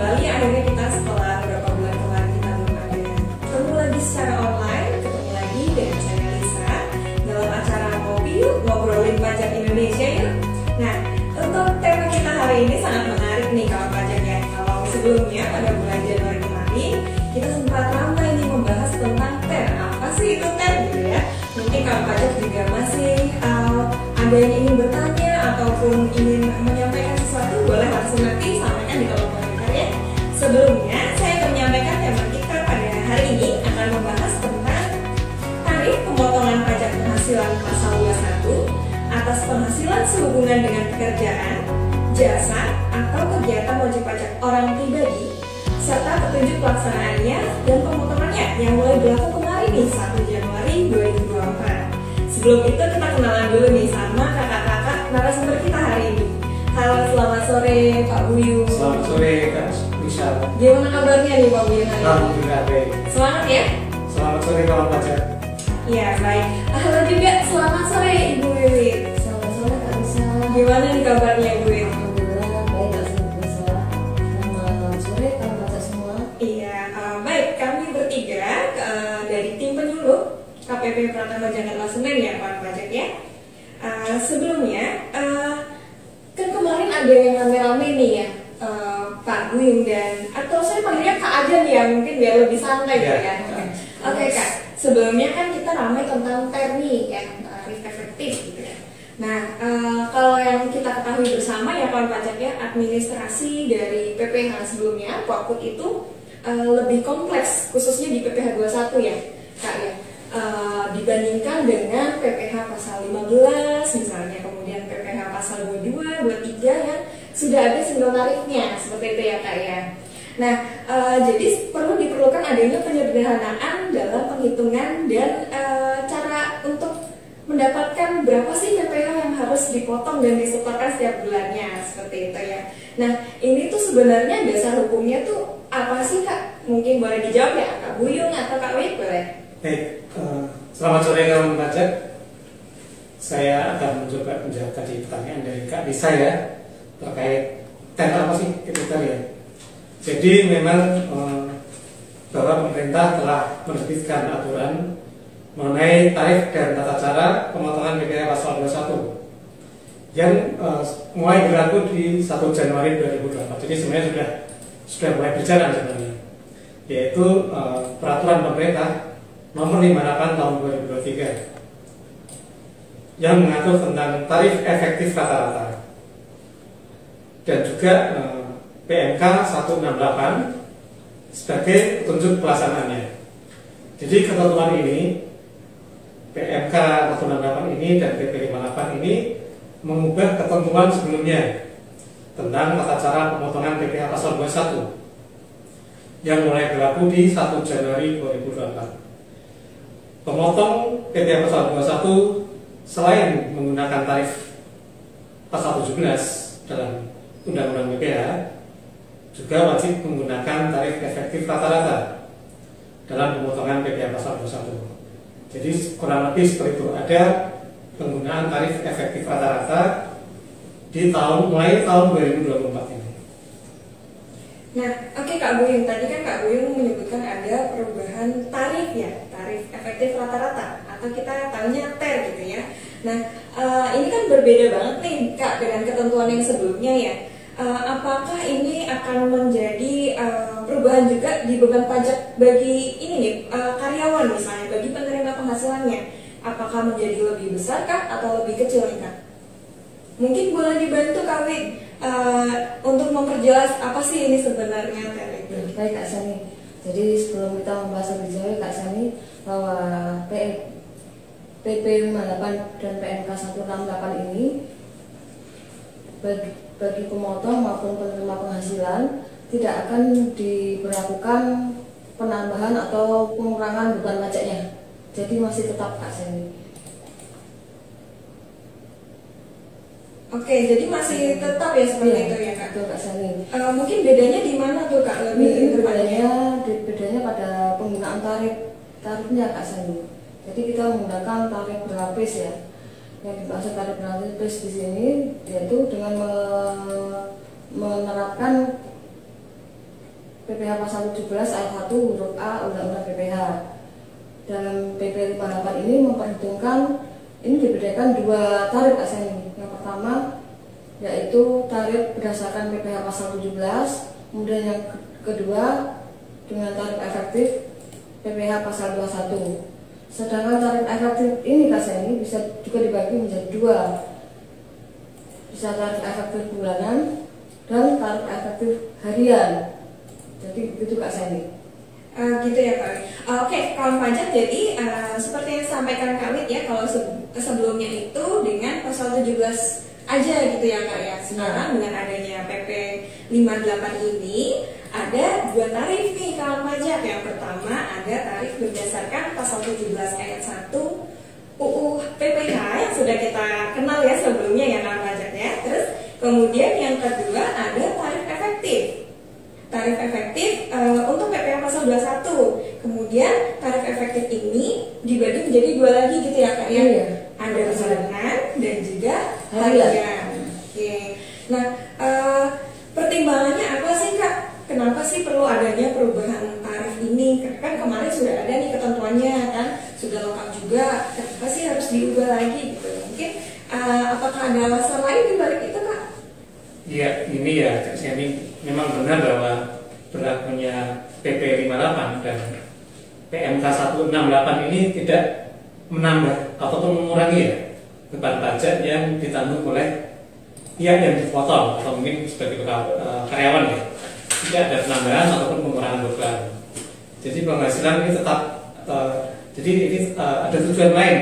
kembali akhirnya kita setelah beberapa bulan kemarin kita belum ada ketemu lagi secara online, ketemu lagi dengan saya Lisa dalam acara Ngopi Yuk, Ngobrolin Pajak Indonesia Yuk. Nah, untuk tema kita hari ini sangat menarik nih kawan pajak ya. Kalau sebelumnya pada bulan Januari kemarin kita sempat ramai nih membahas tentang TER. Apa sih itu TER gitu ya? Mungkin kawan pajak juga masih ada yang ingin bertanya ataupun ingin menyampaikan sesuatu, boleh langsung nanti sampaikan di kolom komentar ya. Sebelumnya saya akan menyampaikan tema kita pada hari ini akan membahas tentang tarif pemotongan pajak penghasilan pasal 21 atas penghasilan sehubungan dengan pekerjaan, jasa, atau kegiatan wajib pajak orang pribadi, serta petunjuk pelaksanaannya dan pemotongannya yang mulai berlaku kemarin nih 1 Januari 2024. Sebelum itu kita kenalan dulu nih sama kakak-kakak narasumber kita hari ini. Halo, selamat sore Pak Buyung. Selamat sore Kak Lisa. Gimana kabarnya nih Pak Buyung hari ini? Alhamdulillah baik. Semangat ya? Selamat sore kawan pajak. Iya baik. Halo juga, selamat sore Ibu Wiwit. Selamat sore Kak Lisa. Gimana nih kabarnya Ibu Wiwit? Alhamdulillah baik Kak Lisa. Selamat sore kawan pajak semua. Iya, baik. Kami bertiga dari tim penyuluh KPP Pratama Jakarta Senen ya Pak Pajak ya. Sebelumnya kan kemarin ada yang rame-rame nih ya, Pak Buyung dan atau saya panggilnya Kak aja nih ya, mungkin biar lebih santai gitu ya. Oke Kak, sebelumnya kan kita ramai tentang TER nih yang tarif efektif gitu ya. Nah, kalau yang kita ketahui bersama ya kawan pajak ya, administrasi dari PPH sebelumnya Pokut itu lebih kompleks khususnya di PPH 21 ya Kak ya. Dibandingkan dengan PPH pasal 15 misalnya, kemudian PPH pasal 22, 23 yang sudah ada single tarifnya seperti itu ya Kak ya. Nah, jadi diperlukan adanya penyederhanaan dalam penghitungan dan cara untuk mendapatkan berapa sih PPH yang harus dipotong dan disetorkan setiap bulannya seperti itu ya. Nah, ini tuh sebenarnya dasar hukumnya tuh apa sih Kak? Mungkin boleh dijawab ya Kak Buyung atau Kak Wit boleh? Baik, selamat sore kawan pajak. Saya akan mencoba menjawab tadi pertanyaan dari Kak Lisa ya terkait TER apa sih itu tadi ya. Jadi memang bahwa pemerintah telah menerbitkan aturan mengenai tarif dan tata cara pemotongan PPh pasal 21 yang mulai berlaku di 1 Januari 2024. Jadi sebenarnya sudah mulai berjalan sebenarnya, yaitu peraturan pemerintah nomor 58 tahun 2023 yang mengatur tentang tarif efektif rata-rata dan juga PMK 168 sebagai petunjuk pelaksanaannya. Jadi ketentuan ini, PMK 168 ini dan PP 58 ini mengubah ketentuan sebelumnya tentang tata cara pemotongan PPh pasal 21 yang mulai berlaku di 1 Januari 2024. Pemotong PPh pasal 21 selain menggunakan tarif pasal 17 dalam Undang-Undang PPh juga wajib menggunakan tarif efektif rata-rata dalam pemotongan PPh pasal 21. Jadi kurang lebih seperti itu, ada penggunaan tarif efektif rata-rata di mulai tahun 2024 ini. Nah, oke Kak Buyung, tadi kan Kak Buyung menyebutkan ada perubahan tarif ya, tarif efektif rata-rata atau kita tahunya TER gitu ya. Nah, ini kan berbeda banget nih Kak dengan ketentuan yang sebelumnya ya. Apakah ini akan menjadi perubahan juga di beban pajak bagi ini nih karyawan misalnya, bagi penerima penghasilannya? Apakah menjadi lebih besar Kak atau lebih kecil nih Kak? Mungkin boleh dibantu Kak Wid untuk memperjelas apa sih ini sebenarnya TER itu? Baik Kak Sani. Jadi sebelum kita membahas lebih jauh Kak Sani, bahwa PP 58 dan PMK 168 ini bagi pemotong maupun penerima penghasilan tidak akan diberlakukan penambahan atau pengurangan beban pajaknya. Jadi masih tetap Kak Sani. Oke, jadi masih tetap ya seperti itu ya Kak? Betul Kak Sani. Mungkin bedanya di mana tuh Kak? Lebih bedanya pada penggunaan tarifnya Kak Sani. Jadi kita menggunakan tarif berlapis ya. Yang dimaksud tarif berlapis di sini yaitu dengan menerapkan PPh pasal 17 ayat 1 huruf A Undang-Undang PPh. Dalam PP 58 ini memperhitungkan, ini dibedakan dua tarif Kak Seni. Yang pertama yaitu tarif berdasarkan PPh pasal 17, kemudian yang kedua dengan tarif efektif PPh pasal 21. Sedangkan tarif efektif ini Kak Seni bisa juga dibagi menjadi dua, bisa tarif efektif bulanan dan tarif efektif harian. Jadi begitu Kak Seni. Gitu ya Kak. Oke, kawan pajak, jadi seperti yang disampaikan Kak Wid ya, kalau sebelumnya itu dengan pasal 17 aja gitu ya Kak ya. Sekarang dengan adanya PP 58 ini ada dua tarif nih kawan pajak. Yang pertama ada tarif berdasarkan pasal 17 ayat 1 UU PPh yang sudah kita kenal ya sebelumnya ya kawan pajak ya. Terus kemudian yang kedua ada tarif efektif. Tarif efektif untuk PPh pasal 21. Kemudian tarif efektif ini dibagi menjadi dua lagi gitu ya Kak ya. Iya. Ada bulanan dan juga harian. Oke. Nah, pertimbangannya apa sih Kak? Kenapa sih perlu adanya perubahan tarif ini? Kan kemarin sudah ada nih ketentuannya kan, sudah lengkap juga. Kenapa sih harus diubah lagi gitu? Mungkin apakah ada alasan lain di balik itu Kak? Ya, ini ya, Kak Seni, memang benar bahwa berlakunya PP 58 dan PMK 168 ini tidak menambah ataupun mengurangi ya beban pajak yang ditanggung oleh pihak yang dipotong atau mungkin sebagai karyawan ya. Tidak ada penambahan ataupun pengurangan beban. Jadi penghasilan ini tetap jadi ini ada tujuan lain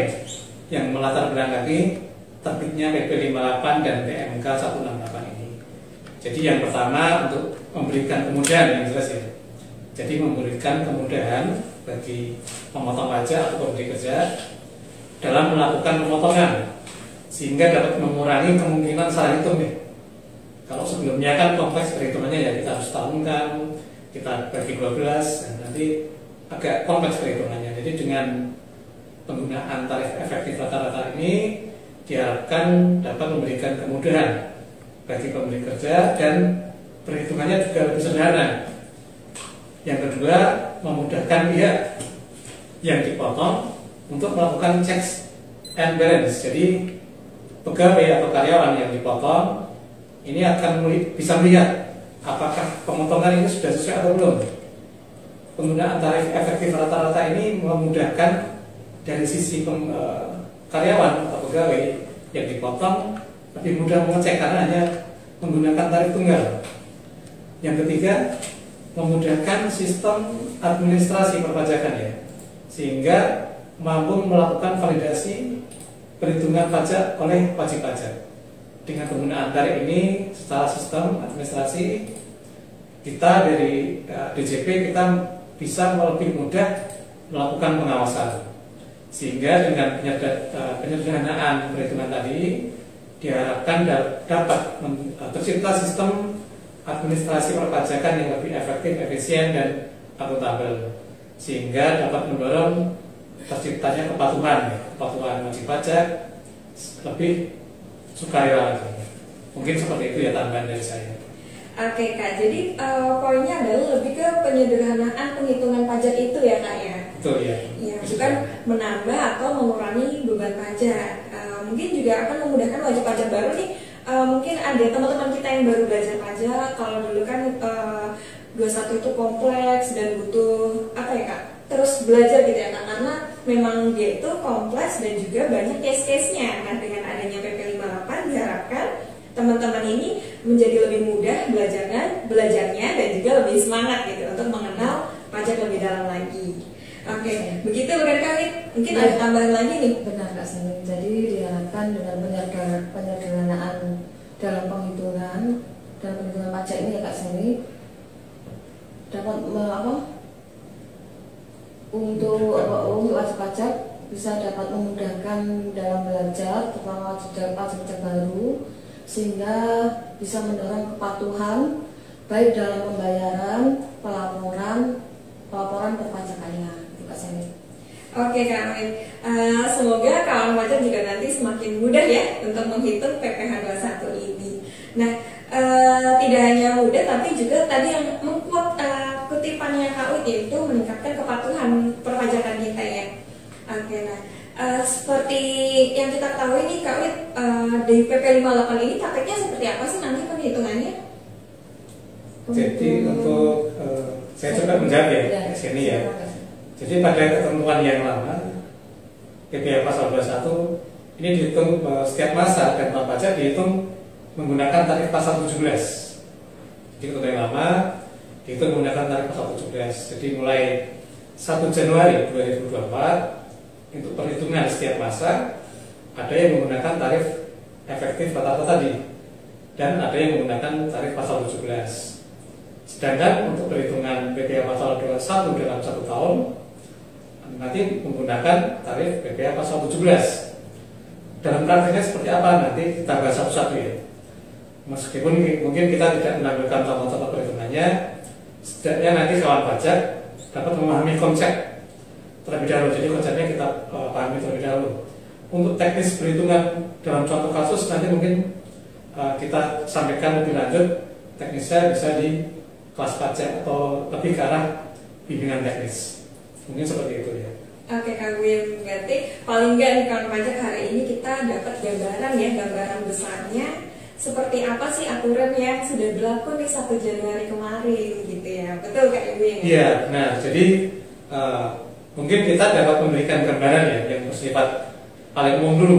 yang melatar belakangi terbitnya PP 58 dan PMK 168 ini. Jadi yang pertama untuk memberikan kemudahan yang jelas ya. Jadi memberikan kemudahan bagi pemotong pajak atau pemberi kerja dalam melakukan pemotongan sehingga dapat mengurangi kemungkinan salah hitung ya. Kalau sebelumnya kan kompleks perhitungannya ya, kita harus tahunkan, kita bagi 12 dan nanti agak kompleks perhitungannya. Jadi dengan penggunaan tarif efektif rata-rata ini diharapkan dapat memberikan kemudahan bagi pemberi kerja dan perhitungannya juga lebih sederhana. Yang kedua, memudahkan pihak yang dipotong untuk melakukan checks and balance. Jadi pegawai atau karyawan yang dipotong ini akan bisa melihat apakah pemotongan ini sudah sesuai atau belum. Penggunaan tarif efektif rata-rata ini memudahkan dari sisi karyawan atau pegawai yang dipotong lebih mudah mengecek karena hanya menggunakan tarif tunggal. Yang ketiga, memudahkan sistem administrasi perpajakan ya, sehingga mampu melakukan validasi perhitungan pajak oleh wajib pajak. Dengan penggunaan tarif ini secara sistem administrasi kita dari DJP kita bisa lebih mudah melakukan pengawasan, sehingga dengan penyederhanaan perhitungan tadi diharapkan dapat tercipta sistem administrasi perpajakan yang lebih efektif, efisien, dan akuntabel, sehingga dapat mendorong terciptanya kepatuhan wajib pajak lebih sukarela. Mungkin seperti itu ya tambahan dari saya. Oke Kak, jadi poinnya adalah lebih ke penyederhanaan penghitungan pajak itu ya Kak ya? Betul ya. Ya, bukan menambah atau mengurangi beban pajak. Mungkin juga akan memudahkan wajib pajak baru nih. Mungkin ada teman-teman kita yang baru belajar pajak. Kalau dulu kan 21 itu kompleks dan butuh apa ya Kak? Terus belajar gitu ya Kak, karena memang dia itu kompleks dan juga banyak case-case-nya. Nah, dengan adanya PP 58 diharapkan teman-teman ini menjadi lebih mudah belajarnya dan juga lebih semangat gitu untuk mengenal pajak lebih dalam lagi. Oke, begitu bukan Kak? Mungkin ada tambahan lagi nih. Benar Kak Seni. Jadi diharapkan dengan penyederhanaan dalam penghitungan dan penghitungan pajak ini ya Kak Seni dapat untuk wajib pajak bisa dapat memudahkan dalam belajar, terutama wajib pajak baru, sehingga bisa mendorong kepatuhan baik dalam pembayaran, pelaporan perpajakannya. Oke Kak Amin, semoga kawan pajak juga nanti semakin mudah ya untuk menghitung PPh 21 ini. Nah, tidak hanya mudah tapi juga tadi yang kepatuhan perpajakan kita ya. Oke, nah seperti yang kita ketahui nih Kak Wit, di PP 58 ini prakteknya seperti apa sih nanti perhitungannya? Jadi untuk saya coba menjawab ya di sini ya. Jadi pada ketentuan yang lama PPh pasal 21 ini dihitung setiap masa dan pajak dihitung menggunakan tarif pasal 17. Jadi ketentuan yang lama dihitung menggunakan tarif pasal 17. Jadi mulai 1 Januari 2024 untuk perhitungan setiap masa ada yang menggunakan tarif efektif rata-rata tadi dan ada yang menggunakan tarif pasal 17. Sedangkan untuk perhitungan PPh pasal 21 dalam 1 tahun nanti menggunakan tarif PPh pasal 17. Dalam prakteknya seperti apa nanti kita bahas satu-satu ya. Meskipun mungkin kita tidak menampilkan contoh-contoh perhitungannya, setidaknya nanti kawan pajak dapat memahami konsep terlebih dahulu. Jadi konsepnya kita pahami terlebih dahulu. Untuk teknis perhitungan dalam contoh kasus nanti mungkin kita sampaikan lebih lanjut. Teknisnya bisa di kelas pajak atau lebih ke arah bimbingan teknis. Mungkin seperti itu ya. Oke Kak Wim, berarti paling nggak nih kawan pajak hari ini kita dapat gambaran ya, gambaran besarnya seperti apa sih aturan yang sudah berlaku di 1 Januari kemarin gitu ya. Betul Kak Wim? Iya, nah jadi mungkin kita dapat memberikan gambaran ya yang bersifat paling umum dulu,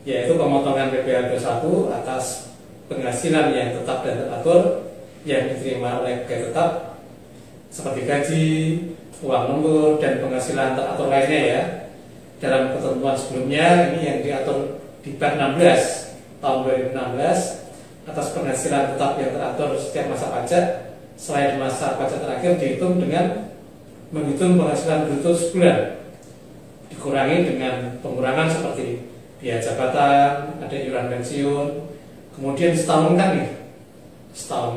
yaitu pemotongan PPh 21 atas penghasilan yang tetap dan teratur yang diterima oleh pegawai tetap seperti gaji, uang lembur, dan penghasilan teratur lainnya ya. Dalam ketentuan sebelumnya ini yang diatur di Bab 16 tahun 2016 atas penghasilan tetap yang teratur setiap masa pajak selain masa pajak terakhir dihitung dengan menghitung penghasilan bruto sebulan dikurangi dengan pengurangan seperti biaya jabatan, ada iuran pensiun, kemudian setahun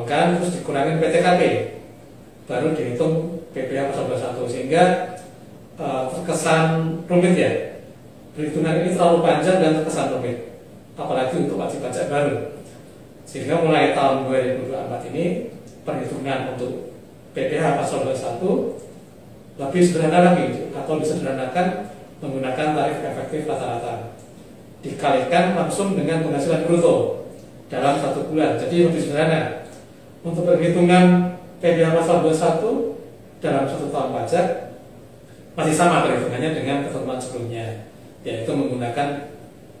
kan terus dikurangi PTKP baru dihitung PPh pasal 21 sehingga terkesan rumit ya. Perhitungan ini terlalu panjang dan terkesan rumit apalagi untuk wajib pajak baru, sehingga mulai tahun 2024 ini perhitungan untuk PPh pasal 21 lebih sederhana lagi atau disederhanakan menggunakan tarif efektif rata-rata dikalikan langsung dengan penghasilan bruto dalam 1 bulan. Jadi lebih sederhana. Untuk perhitungan PPh pasal 21 dalam 1 tahun pajak masih sama perhitungannya dengan ketentuan sebelumnya, yaitu menggunakan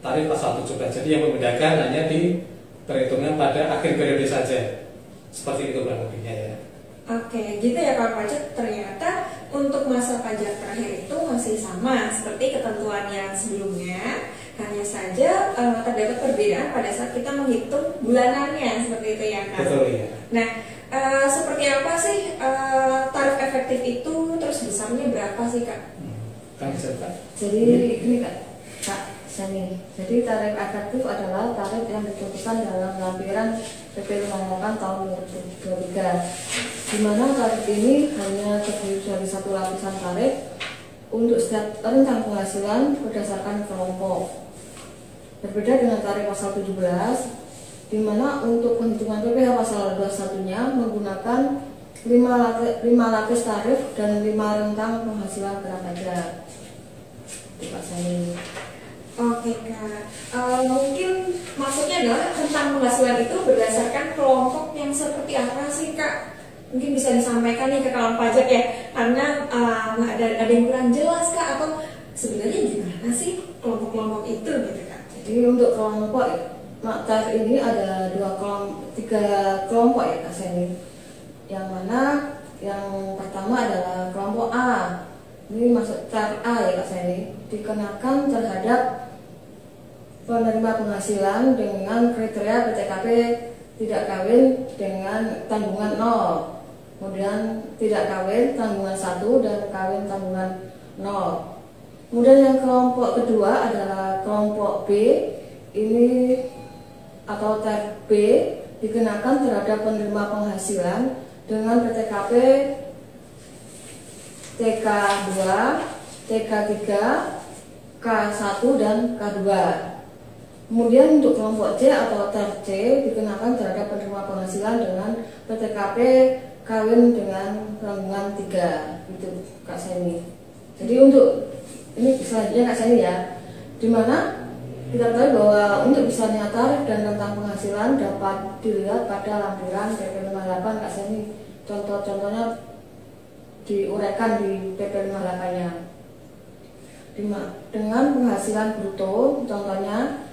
tarif pasal 17. Jadi yang membedakan hanya di perhitungan pada akhir periode saja. Seperti itu kurang lebihnya ya. Oke, gitu ya Pak Pajak. Ternyata untuk masa pajak terakhir itu masih sama seperti ketentuan yang sebelumnya. Hanya saja terdapat perbedaan pada saat kita menghitung bulanannya, seperti itu ya Kak. Betul ya. Nah, seperti apa sih tarif efektif itu, terus besarnya berapa sih Kak? Kan bisa Pak. Jadi ini Kak Sani. Jadi tarif efektif adalah tarif yang ditentukan dalam lampiran PP 58 tahun 2023, di mana tarif ini hanya terdiri dari satu lapisan tarif untuk setiap rentang penghasilan berdasarkan kelompok. Berbeda dengan tarif pasal 17, di mana untuk penghitungan PPh pasal 21-nya menggunakan 5 lapis tarif dan 5 rentang penghasilan kena pajak. Pak Sani. Oke Kak, mungkin maksudnya adalah rentang penghasilan itu berdasarkan kelompok yang seperti apa sih Kak? Mungkin bisa disampaikan nih ke kawan pajak ya, karena ada yang kurang jelas Kak, atau sebenarnya gimana sih kelompok-kelompok itu gitu Kak? Jadi untuk kelompok tarif ini ada 3 kelompok ya Kak Seni. Yang mana yang pertama adalah kelompok A. Ini masuk tarif A ya Kak Seni, dikenakan terhadap penerima penghasilan dengan kriteria PTKP tidak kawin dengan tanggungan 0, kemudian tidak kawin tanggungan 1 dan kawin tanggungan 0. Kemudian yang kelompok kedua adalah kelompok B, ini atau tarif B dikenakan terhadap penerima penghasilan dengan PTKP TK2, TK3, K1 dan K2. Kemudian untuk kelompok C atau tarif C dikenakan terhadap penerima penghasilan dengan PTKP kawin dengan rombongan 3 itu Kak Seni. Jadi untuk ini selanjutnya Kak Seni ya, dimana kita tahu bahwa untuk besarnya tarif dan rentang penghasilan dapat dilihat pada lampiran PP 58 Kak Seni. Contoh-contohnya diuraikan di PP 58-nya. Dengan penghasilan bruto, contohnya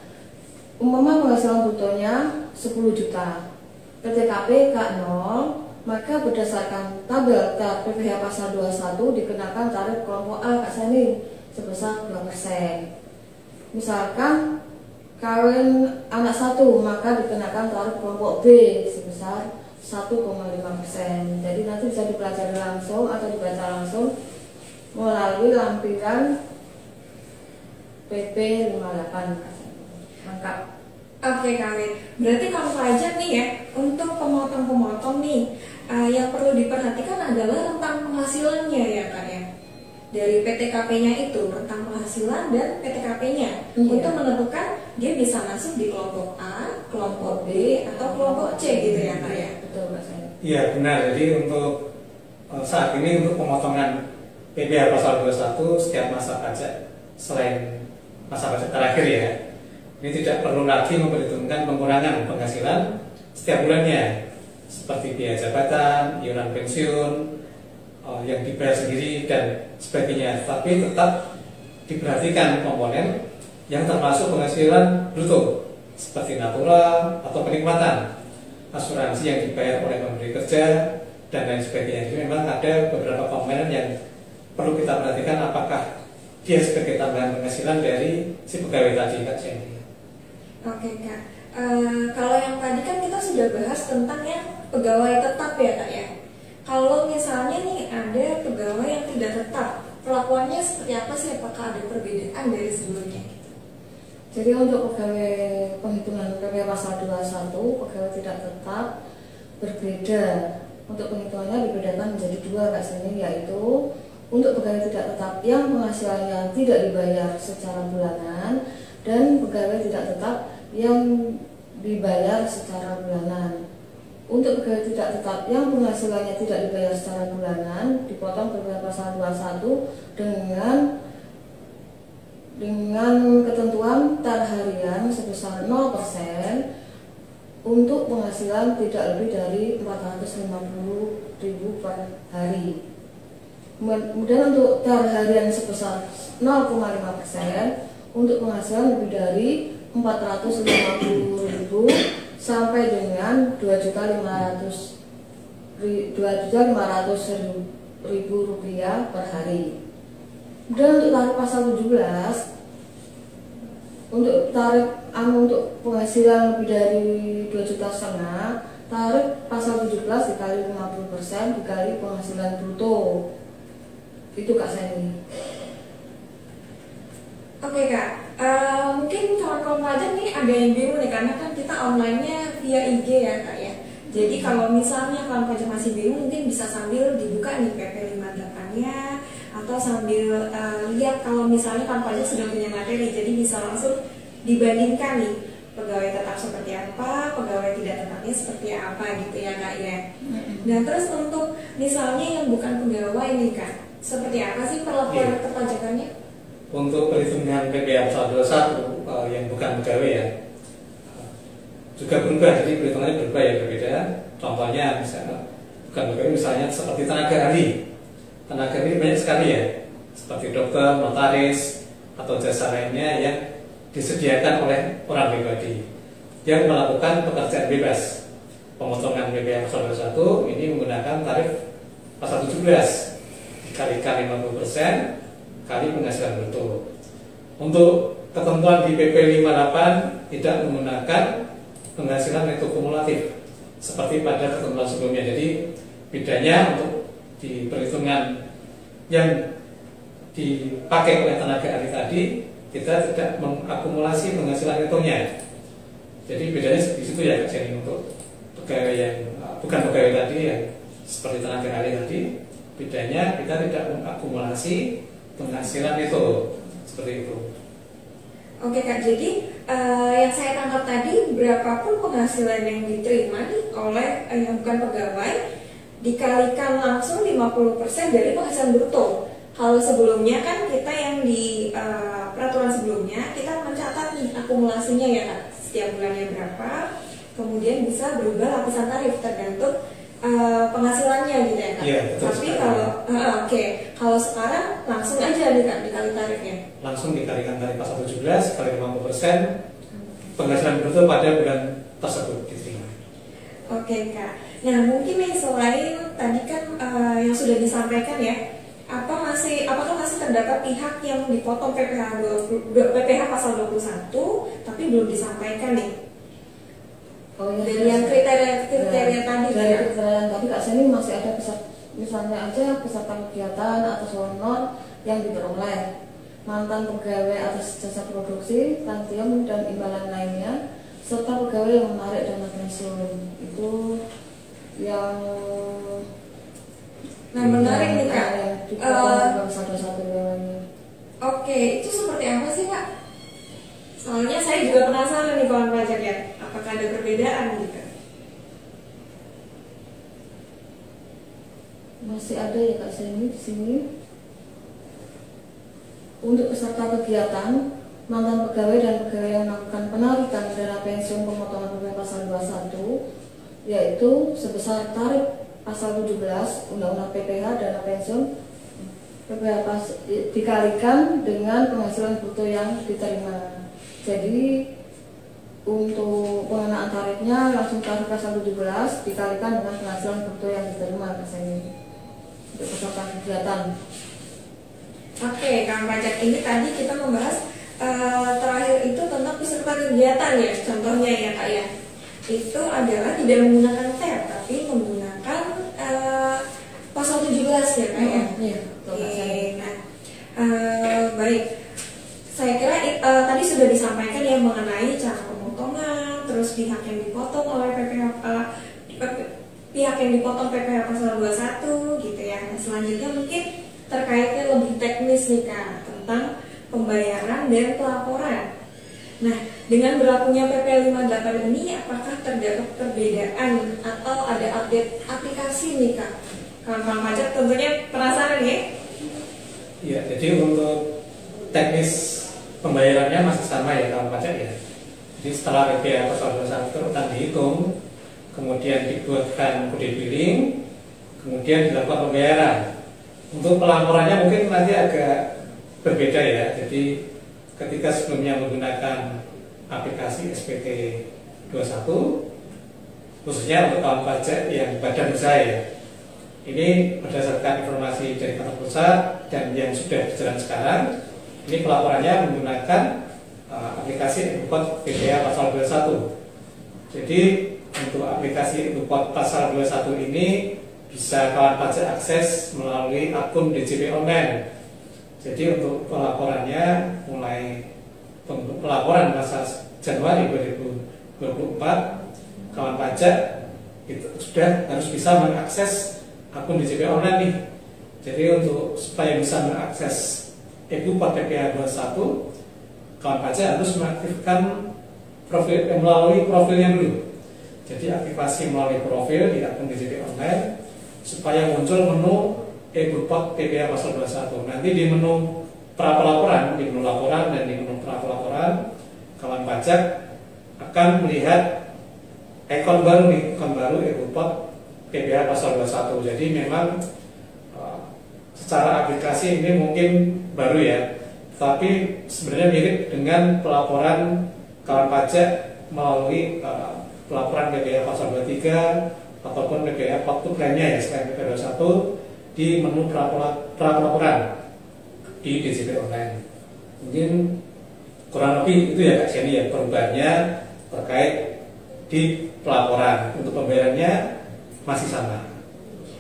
umpama penghasilan brutonya 10 juta, PTKP K0, maka berdasarkan tabel PPh pasal 21 dikenakan tarif kelompok A Kak Seni sebesar 2%. Misalkan kawin anak 1, maka dikenakan tarif kelompok B sebesar 1,5%. Jadi nanti bisa dipelajari langsung atau dibaca langsung melalui lampiran PP 58. Lengkap. Oke kawin. Berarti kalau pelajar nih ya, untuk pemotong-pemotong nih, yang perlu diperhatikan adalah rentang penghasilannya ya Kak ya. Dari PTKP-nya itu, rentang penghasilan dan PTKP-nya untuk menentukan dia bisa masuk di kelompok A, kelompok B, atau kelompok C gitu ya Kak ya. Betul Kak Seni. Iya benar. Jadi untuk saat ini untuk pemotongan PPh pasal 21 setiap masa pajak selain masa pajak terakhir ya, ini tidak perlu lagi memperhitungkan pengurangan penghasilan setiap bulannya seperti biaya jabatan, iuran pensiun, yang dibayar sendiri dan sebagainya, tapi tetap diperhatikan komponen yang termasuk penghasilan bruto seperti natural atau penikmatan, asuransi yang dibayar oleh pemberi kerja dan lain sebagainya. Jadi memang ada beberapa komponen yang perlu kita perhatikan apakah dia sebagai tambahan penghasilan dari si pegawai tadi Kak Jenny. Oke Kak, kalau yang tadi kan kita sudah bahas tentang yang pegawai tetap ya Kak ya. Kalau misalnya nih ada pegawai yang tidak tetap, perlakuannya seperti apa sih? Apakah ada perbedaan dari sebelumnya? Jadi untuk pegawai penghitungan PP pasal 21, pegawai tidak tetap berbeda. Untuk penghitungannya dibedakan menjadi 2 Kak Seni, yaitu untuk pegawai tidak tetap yang penghasilannya tidak dibayar secara bulanan dan pegawai tidak tetap yang dibayar secara bulanan. Untuk pegawai tidak tetap yang penghasilannya tidak dibayar secara bulanan dipotong PP pasal 21 dengan ketentuan tarif harian sebesar 0% untuk penghasilan tidak lebih dari 450.000 per hari. Kemudian untuk tarif harian sebesar 0,5% untuk penghasilan lebih dari 450.000 sampai dengan 2.500.000 rupiah per hari. Dan untuk tarif pasal 17, untuk tarif untuk penghasilan lebih dari 2,5 juta, tarif pasal 17 dikali 50% dikali penghasilan bruto. Itu Kak Seni. Oke Kak, mungkin kawan-kawan pelajar nih ada yang bingung nih karena kan kita online-nya via IG ya Kak ya. Jadi kalau misalnya kawan pelajar masih bingung, mungkin bisa sambil dibuka nih PP 58-nya atau sambil lihat kalau misalnya kawan pelajar sudah punya materi, jadi bisa langsung dibandingkan nih pegawai tetap seperti apa, pegawai tidak tetapnya seperti apa gitu ya Kak ya. Nah terus untuk misalnya yang bukan pegawai nih Kak, seperti apa sih perlakuan perpajakannya? Untuk perhitungan PPh pasal 21 yang bukan pegawai ya juga berubah, jadi perhitungannya berubah ya, berbeda. Contohnya misalnya bukan pegawai, misalnya seperti tenaga ahli. Tenaga ahli banyak sekali ya, seperti dokter, notaris atau jasa lainnya yang disediakan oleh orang pribadi yang melakukan pekerjaan bebas. Pemotongan PPh pasal 21 ini menggunakan tarif pasal 17 dikalikan 50% kali penghasilan bruto. Untuk ketentuan di PP 58 tidak menggunakan penghasilan neto kumulatif seperti pada ketentuan sebelumnya. Jadi bedanya untuk di perhitungan yang dipakai oleh tenaga ahli tadi, kita tidak mengakumulasi penghasilan netonya. Jadi bedanya di situ ya Kak Jenny. Untuk pegawai yang bukan pegawai tadi yang seperti tenaga ahli tadi, bedanya kita tidak mengakumulasi penghasilan itu seperti itu. Oke Kak, jadi yang saya tangkap tadi berapapun penghasilan yang diterima nih oleh yang bukan pegawai, dikalikan langsung 50% dari penghasilan bruto. Kalau sebelumnya kan kita yang di peraturan sebelumnya kita mencatat nih akumulasinya ya Kak, setiap bulannya berapa, kemudian bisa berubah lapisan tarif tergantung penghasilannya gitu ya Kak. Iya, betul. Tapi kalau kalau sekarang langsung aja nih Kak dikali tarifnya. Langsung dikalikan tarif pasal 17 kali 50% penghasilan bruto pada bulan tersebut diterima. Oke Kak. Nah mungkin nih selain tadi kan yang sudah disampaikan ya, apakah masih terdapat pihak yang dipotong PPh pasal 21 tapi belum disampaikan nih? Oh iya, dari yang kriteria tadi dari ya? kriteria yang tadi Kak Seni masih ada misalnya aja peserta kegiatan atau honor yang diperoleh, mantan pegawai atas jasa produksi, tantium dan imbalan lainnya, serta pegawai yang menarik dana pensiun. Itu yang menarik nih Kak. Oke, itu seperti apa sih Kak? Soalnya saya juga penasaran nih kawan pajak ya, apakah ada perbedaan gitu? Masih ada ya Kak Seni di sini. Untuk peserta kegiatan, mantan pegawai dan pegawai yang melakukan penarikan dana pensiun pemotongan PPh pasal 21, yaitu sebesar tarif pasal 17 Undang-Undang PPh dana pensiun PPh dikalikan dengan penghasilan bruto yang diterima. Jadi untuk pengenaan tarifnya langsung tarif pasal 17 dikalikan dengan penghasilan bruto yang diterima biasanya untuk peserta kegiatan. Oke, Kang Pajak, ini tadi kita membahas terakhir itu tentang peserta kegiatan ya, contohnya ya Kak ya. Itu adalah tidak menggunakan TER tapi menggunakan pasal 17 ya Kak ya. Iya, Oke, nah baik. Saya kira tadi sudah disampaikan ya mengenai cara pemotongan, terus pihak yang dipotong oleh pihak yang dipotong PPh pasal 21 gitu ya. Nah, selanjutnya mungkin terkaitnya lebih teknis nih Kak tentang pembayaran dan pelaporan. Nah, dengan berlakunya PP 58 ini apakah terdapat perbedaan atau ada update aplikasi nih Kak? Kawan-kawan pajak tentunya penasaran ya? Iya, jadi untuk teknis pembayarannya masih sama ya kawan pajak ya. Jadi setelah PPh pasal 21 akan dihitung, kemudian dibuatkan kode billing, kemudian dilakukan pembayaran. Untuk pelaporannya mungkin nanti agak berbeda ya. Jadi ketika sebelumnya menggunakan aplikasi SPT 21, khususnya untuk kawan pajak yang badan usaha ya, ini berdasarkan informasi dari kantor pusat dan yang sudah berjalan sekarang, ini pelaporannya menggunakan aplikasi e-Bupot PPh pasal 21. Jadi untuk aplikasi e-Bupot pasal 21 ini bisa kawan pajak akses melalui akun DJP online. Jadi untuk pelaporannya mulai pelaporan masa Januari 2024, kawan pajak itu sudah harus bisa mengakses akun DJP online nih. Jadi untuk supaya bisa mengakses e-Bupot PPh 21, kawan pajak harus mengaktifkan profil melalui profilnya dulu. Jadi aktivasi melalui profil di akun DJP online supaya muncul menu e-Bupot PPh pasal 21. Nanti di menu pra-pelaporan, di menu laporan dan di menu pra-pelaporan, kawan pajak akan melihat ikon baru nih, ikon baru e-Bupot PPh pasal 21. Jadi memang secara aplikasi ini mungkin baru ya, tapi sebenarnya mirip dengan pelaporan kawan pajak melalui pelaporan PPh pasal 23 ataupun PPh waktu lainnya ya selain PPh 21 di menu pra-pelaporan di DJP online. Mungkin kurang lebih itu ya Kak Jenny ya perubahannya terkait di pelaporan. Untuk pembayarannya masih sama.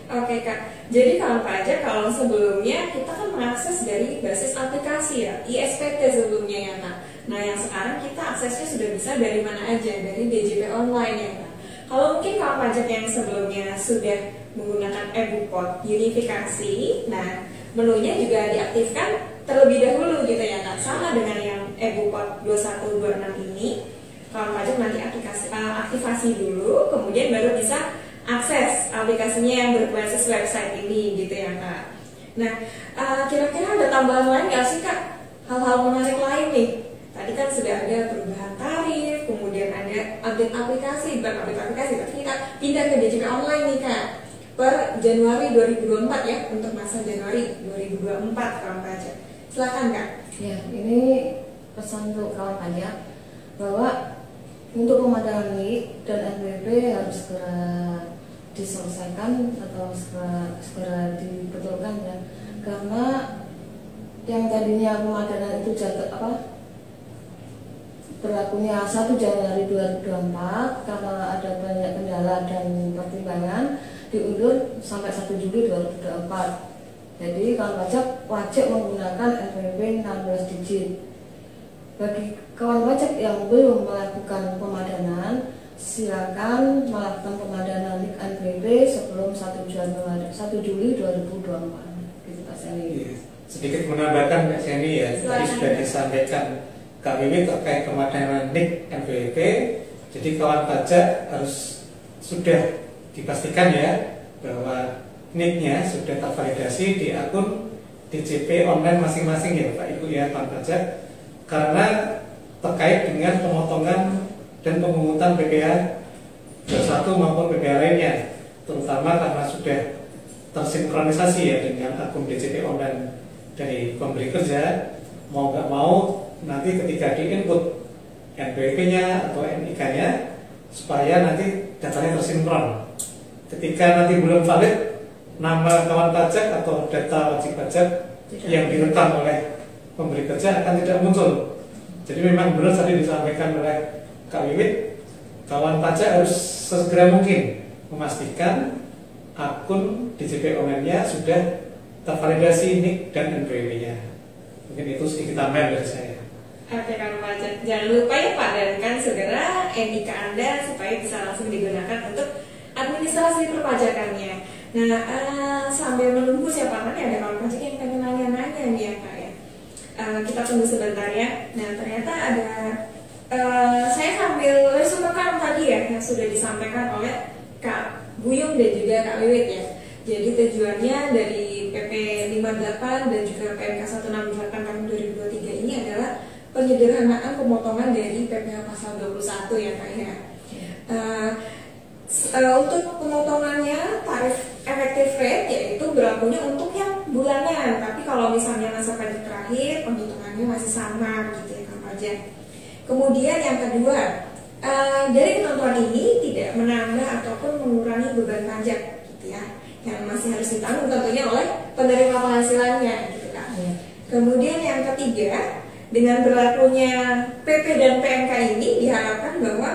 Oke Kak, jadi kawan pajak kalau sebelumnya kita kan mengakses dari basis aplikasi ya, ISPT sebelumnya ya Kak. Nah yang sekarang kita aksesnya sudah bisa dari mana aja, dari DJP online ya Kak. Kalau mungkin kawan pajak yang sebelumnya sudah menggunakan e-Bupot unifikasi, nah menunya juga diaktifkan terlebih dahulu gitu ya Kak. Sama dengan yang e-Bupot 2126 ini, kawan pajak nanti aktivasi dulu, kemudian baru bisa akses aplikasinya yang berbasis website ini gitu ya Kak. Nah, kira-kira ada tambahan lain nggak sih Kak? Hal-hal menarik lain nih. Tadi kan sudah ada perubahan tarif, kemudian ada update aplikasi, bukan update aplikasi, tapi kita pindah ke DJP online nih Kak. Per Januari 2024 ya, untuk masa Januari 2024 kawan pajak. Silakan Kak. Ya, ini pesan untuk kawan pajak bahwa untuk pemadangan NIK dan NPWP harus segera diselesaikan atau segera dibetulkan ya, karena yang tadinya pemadanan itu berlakunya 1 Januari 2024 karena ada banyak kendala dan pertimbangan diundur sampai 1 Juli 2024. Jadi kawan pajak wajib menggunakan NPWP 16 digit. Bagi kawan pajak yang belum melakukan pemadanan, silakan melakukan pemadanan NIK NPWP sebelum 1 Juli 2024. Gitu Pak Seni. Sedikit menambahkan Kak Seni ya, tadi sudah disampaikan Kak Wiwit terkait pemadanan NIK NPWP. Jadi kawan pajak harus sudah dipastikan ya bahwa NIK-nya sudah tervalidasi di akun DJP online masing-masing ya Pak Ibu ya kawan pajak, karena terkait dengan pemotongan dan pemungutan PPh 21 maupun PPh lainnya, terutama karena sudah tersinkronisasi ya dengan akun DJP online dari pemberi kerja. Mau nggak mau nanti ketika diinput NPWP-nya atau NIK-nya supaya nanti datanya tersinkron. Ketika nanti belum valid, nama kawan pajak atau data wajib pajak yang direkam oleh pemberi kerja akan tidak muncul. Jadi memang benar tadi disampaikan oleh Kak Wiwit, kawan pajak harus sesegera mungkin memastikan akun DJP online-nya sudah tervalidasi NIK dan NPWP-nya. Mungkin itu sedikit tambahan dari saya. Oke kawan pajak, jangan lupa ya padankan segera NIK Anda supaya bisa langsung digunakan untuk administrasi perpajakannya. Nah, sambil menunggu siapa nih ada kawan pajak yang pengen nanya-nanya nih ya Kak ya. Kita tunggu sebentar ya. Nah, ternyata ada saya sambil resumekan tadi ya yang sudah disampaikan oleh Kak Buyung dan juga Kak Wiwit ya. Jadi tujuannya dari PP 58 dan juga PMK 168 tahun 2023 ini adalah penyederhanaan pemotongan dari PPh pasal 21 ya Kak ya. Untuk pemotongannya tarif efektif rate yaitu berlakunya untuk yang bulanan, tapi kalau misalnya masa pajak terakhir penghitungannya masih sama gitu ya Kak pajak. Kemudian yang kedua, dari ketentuan ini tidak menambah ataupun mengurangi beban pajak gitu ya, yang masih harus ditanggung tentunya oleh penerima penghasilannya gitu Kak. Kemudian yang ketiga, dengan berlakunya PP dan PMK ini diharapkan bahwa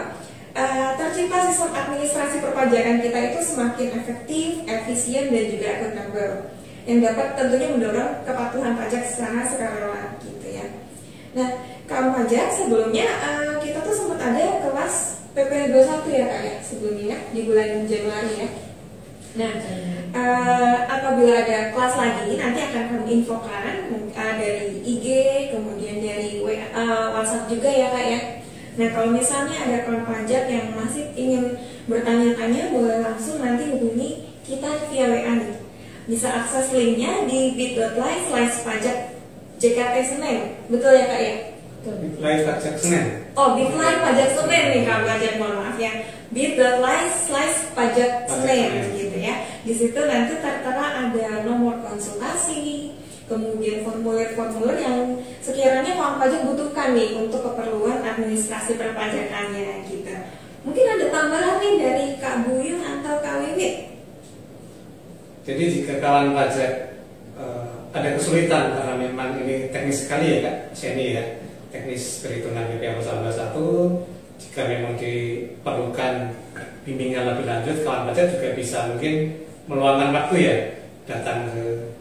tercipta sistem administrasi perpajakan kita itu semakin efektif, efisien dan juga akuntabel, yang dapat tentunya mendorong kepatuhan pajak secara sukarela gitu ya. Nah, kawan pajak sebelumnya kita tuh sempat ada kelas PP 21 ya Kak ya sebelumnya di bulan Januari ya. Nah, apabila ada kelas lagi nanti akan kami infokan dari IG, kemudian dari WhatsApp juga ya Kak ya. Nah, kalau misalnya ada kawan pajak yang masih ingin bertanya-tanya, boleh langsung nanti hubungi kita via WA nih. Bisa akses linknya di bit.ly/pajak JKT Senin. Betul ya Kak ya? Bit.ly pajak Senin. Oh, bit.ly pajak Senin nih kawan pajak, mohon maaf ya. bit.ly/pajak Senin gitu ya. Di situ nanti tertera ada nomor konsultasi, kemudian formulir-formulir yang sekiranya kawan pajak butuhkan nih untuk keperluan administrasi perpajakannya gitu. Mungkin ada tambahan nih dari Kak Buyung atau Kak Wiwit? Jadi jika kawan pajak ada kesulitan karena memang ini teknis sekali ya Kak Seni ya, teknis perhitungan PPh pasal 21, jika memang diperlukan bimbingan lebih lanjut, kawan pajak juga bisa mungkin meluangkan waktu ya datang ke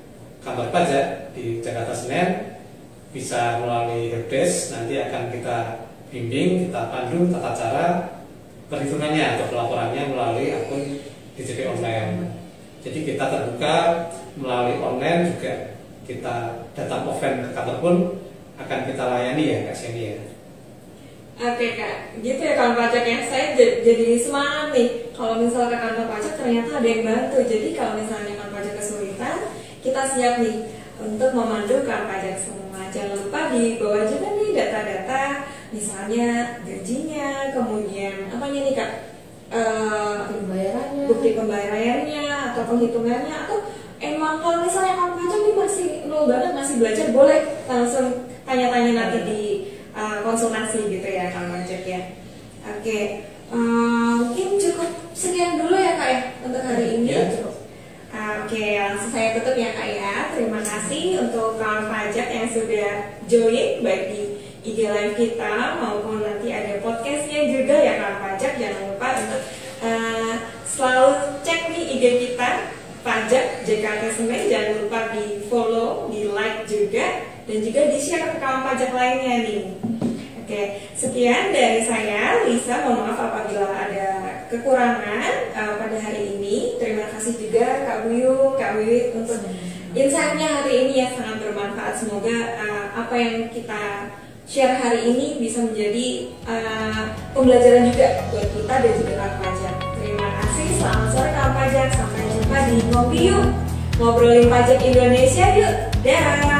kantor pajak di Jakarta Senen, bisa melalui helpdesk, nanti akan kita bimbing, kita pandu tata cara perhitungannya atau pelaporannya melalui akun DJP online. Jadi kita terbuka melalui online, juga kita datang offline ke kantor pun akan kita layani ya Kak Seni ya. Oke Kak, gitu ya kawan pajak ya. Saya jadi semangat nih kalau misalnya ke kantor pajak ternyata ada yang bantu. Jadi kalau misalnya kantor pajak kesulitan, kita siap nih untuk memandu kantor pajak semua. Jangan lupa dibawa juga nih data-data, misalnya gajinya, kemudian apanya nih Kak? Pembayarannya, Bukti pembayarannya atau penghitungannya, atau emang kalau misalnya kantor pajak ini masih nol banget, masih belajar, boleh langsung tanya-tanya nanti di konsultasi gitu ya kantor pajak ya. Oke, mungkin cukup sekian dulu ya Kak ya untuk hari ini. Ya. Oke, langsung saya tutup ya Kak ya. Terima kasih untuk kawan pajak yang sudah join baik di IG live kita maupun nanti ada podcastnya juga ya kawan pajak. Jangan lupa untuk selalu cek nih IG kita pajak JKT Semen. Jangan lupa di follow, di like juga, dan juga di share ke kawan pajak lainnya nih. Oke, sekian dari saya Lisa. Mohon maaf apabila ada kekurangan pada hari ini. Terima kasih juga Kak Buyung, Kak Wiwit untuk insight-nya hari ini yang sangat bermanfaat. Semoga apa yang kita share hari ini bisa menjadi pembelajaran juga buat kita dan juga kawan pajak. Terima kasih, selamat sore kawan pajak. Sampai jumpa di Ngopi Yuk, ngobrolin pajak Indonesia yuk. Dah.